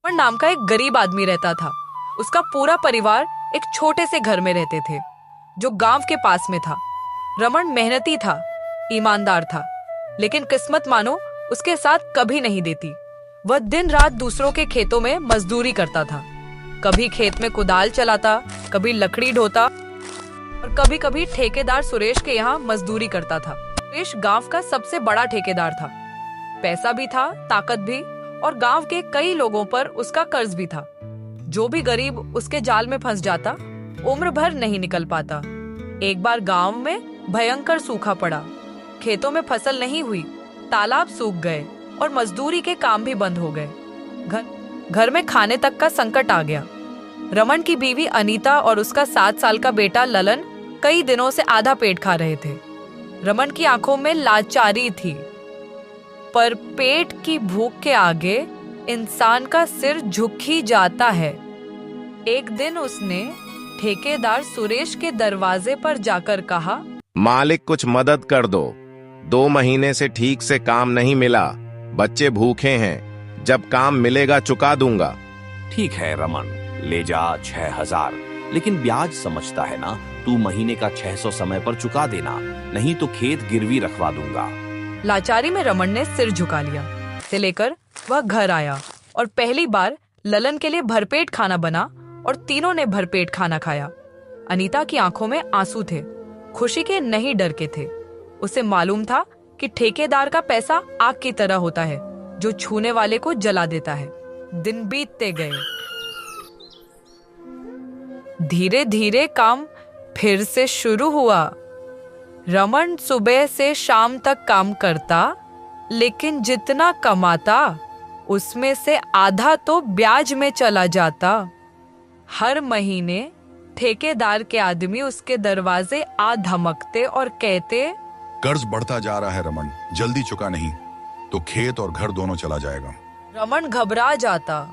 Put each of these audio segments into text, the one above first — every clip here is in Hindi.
रमन नाम का एक गरीब आदमी रहता था। उसका पूरा परिवार एक छोटे से घर में रहते थे जो गांव के पास में था। रमन मेहनती था, ईमानदार था, लेकिन किस्मत मानो उसके साथ कभी नहीं देती। वह दिन रात दूसरों के खेतों में मजदूरी करता था। कभी खेत में कुदाल चलाता, कभी लकड़ी ढोता और कभी कभी ठेकेदार सुरेश के यहाँ मजदूरी करता था। सुरेश गांव का सबसे बड़ा ठेकेदार था। पैसा भी था, ताकत भी, और गांव के कई लोगों पर उसका कर्ज भी था। जो भी गरीब उसके जाल में फंस जाता, उम्र भर नहीं निकल पाता। एक बार गांव में भयंकर सूखा पड़ा। खेतों में फसल नहीं हुई, तालाब सूख गए और मजदूरी के काम भी बंद हो गए। घर में खाने तक का संकट आ गया। रमन की बीवी अनीता और उसका 7 साल का बेटा ललन कई दिनों से आधा पेट खा रहे थे। रमन की आंखों में लाचारी थी, पर पेट की भूख के आगे इंसान का सिर झुक ही जाता है। एक दिन उसने ठेकेदार सुरेश के दरवाजे पर जाकर कहा, मालिक कुछ मदद कर दो, 2 महीने से ठीक से काम नहीं मिला, बच्चे भूखे हैं, जब काम मिलेगा चुका दूंगा। ठीक है रमन, ले जा 6,000, लेकिन ब्याज समझता है ना, तू महीने का 600 समय पर चुका देना, नहीं तो खेत गिरवी रखवा दूंगा। लाचारी में रमन ने सिर झुका लिया। से लेकर वह घर आया और पहली बार ललन के लिए भरपेट खाना बना और तीनों ने भरपेट खाना खाया। अनीता की आंखों में आंसू थे, खुशी के नहीं डर के थे। उसे मालूम था कि ठेकेदार का पैसा आग की तरह होता है जो छूने वाले को जला देता है। दिन बीतते गए। धीरे धीरे काम फिर से शुरू हुआ। रमन सुबह से शाम तक काम करता, लेकिन जितना कमाता उसमें से आधा तो ब्याज में चला जाता। हर महीने ठेकेदार के आदमी उसके दरवाजे आ धमकते और कहते, कर्ज बढ़ता जा रहा है रमन, जल्दी चुका नहीं तो खेत और घर दोनों चला जाएगा। रमन घबरा जाता,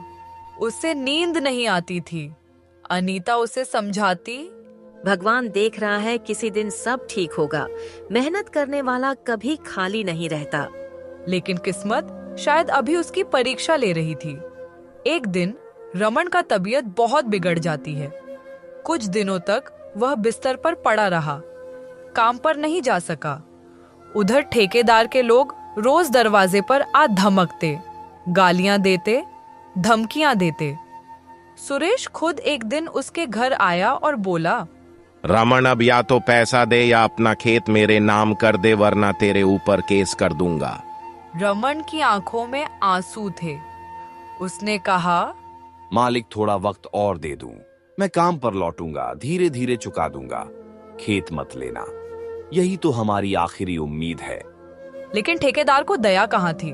उसे नींद नहीं आती थी। अनीता उसे समझाती, भगवान देख रहा है, किसी दिन सब ठीक होगा, मेहनत करने वाला कभी खाली नहीं रहता। लेकिन किस्मत शायद अभी उसकी परीक्षा ले रही थी। एक दिन रमन का तबीयत बहुत बिगड़ जाती है। कुछ दिनों तक वह बिस्तर पर पड़ा रहा, काम पर नहीं जा सका। उधर ठेकेदार के लोग रोज दरवाजे पर आ धमकते, गालियां देते, धमकियां देते। सुरेश खुद एक दिन उसके घर आया और बोला, रमन अब या तो पैसा दे या अपना खेत मेरे नाम कर दे, वरना तेरे ऊपर केस कर दूंगा। रमन की आंखों में आंसू थे। उसने कहा, मालिक थोड़ा वक्त और दे दूं, मैं काम पर लौटूंगा, धीरे धीरे चुका दूंगा, खेत मत लेना, यही तो हमारी आखिरी उम्मीद है। लेकिन ठेकेदार को दया कहाँ थी।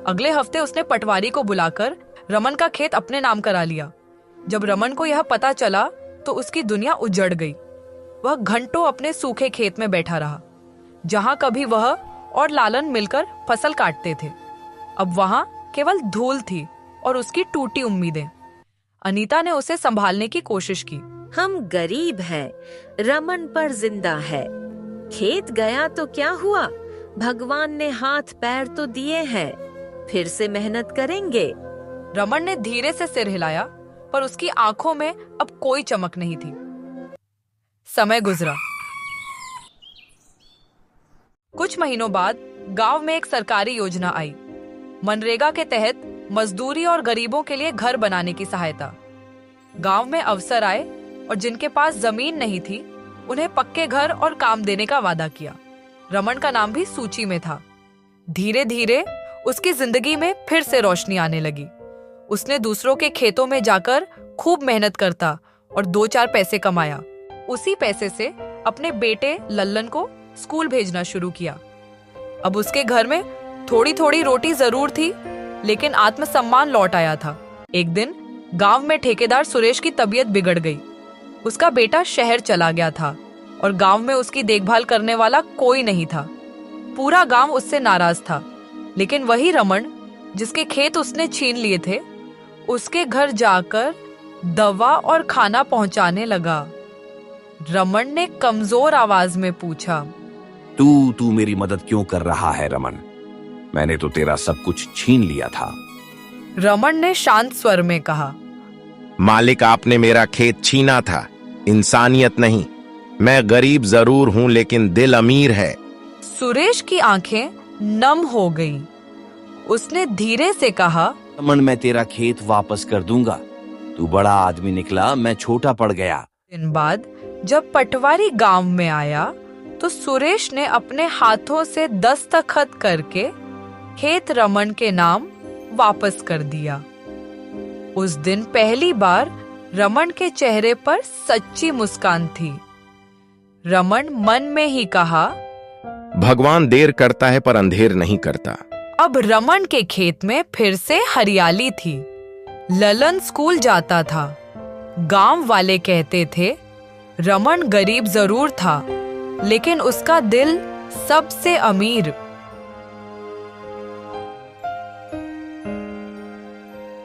अगले हफ्ते उसने पटवारी को बुलाकर रमन का खेत अपने नाम करा लिया। जब रमन को यह पता चला तो उसकी दुनिया उजड़ गई। वह घंटों अपने सूखे खेत में बैठा रहा, जहां कभी वह और लालन मिलकर फसल काटते थे। अब वहां केवल धूल थी और उसकी टूटी उम्मीदें। अनीता ने उसे संभालने की कोशिश की। हम गरीब हैं, रमन पर जिंदा है, खेत गया तो क्या हुआ, भगवान ने हाथ पैर तो दिए हैं, फिर से मेहनत करेंगे। रमन ने धीरे से सिर हिलाया, पर उसकी आंखों में अब कोई चमक नहीं थी। समय गुजरा। कुछ महीनों बाद गांव में एक सरकारी योजना आई। मनरेगा के तहत मजदूरी और गरीबों के लिए घर बनाने की सहायता। गांव में अफसर आए और जिनके पास जमीन नहीं थी उन्हें पक्के घर और काम देने का वादा किया। रमन का नाम भी सूची में था। धीरे धीरे उसकी जिंदगी में फिर से रोशनी आने लगी। उसने दूसरों के खेतों में जाकर खूब मेहनत करता और 2-4 पैसे कमाया। उसी पैसे से अपने बेटे लल्लन को स्कूल भेजना शुरू किया। अब उसके घर में थोड़ी थोड़ी रोटी जरूर थी, लेकिन आत्मसम्मान लौट आया था। एक दिन गांव में ठेकेदार सुरेश की तबीयत बिगड़ गई। उसका बेटा शहर चला गया था और गांव में उसकी देखभाल करने वाला कोई नहीं था। पूरा गांव उससे नाराज था। लेकिन वही रमन, जिसके खेत उसने छीन लिए थे, उसके घर जाकर दवा और खाना पहुंचाने लगा। रमन ने कमजोर आवाज में पूछा, तू मेरी मदद क्यों कर रहा है रमन? मैंने तो तेरा सब कुछ छीन लिया था। रमन ने शांत स्वर में कहा। मालिक, आपने मेरा खेत छीना था, इंसानियत नहीं। मैं गरीब जरूर हूं लेकिन दिल अमीर है। सुरेश की आंखें नम हो गईं। उसने धीरे से कहा, रमन, मैं तेरा खेत वापस कर दूंगा। तू बड़ा आदमी निकला, मैं छोटा पड़ गया। दिन बाद जब पटवारी गांव में आया तो सुरेश ने अपने हाथों से दस्तखत करके खेत रमन के नाम वापस कर दिया। उस दिन पहली बार रमन के चेहरे पर सच्ची मुस्कान थी। रमन मन में ही कहा, भगवान देर करता है पर अंधेर नहीं करता। अब रमन के खेत में फिर से हरियाली थी। ललन स्कूल जाता था। गांव वाले कहते थे, रमन गरीब जरूर था लेकिन उसका दिल सबसे अमीर।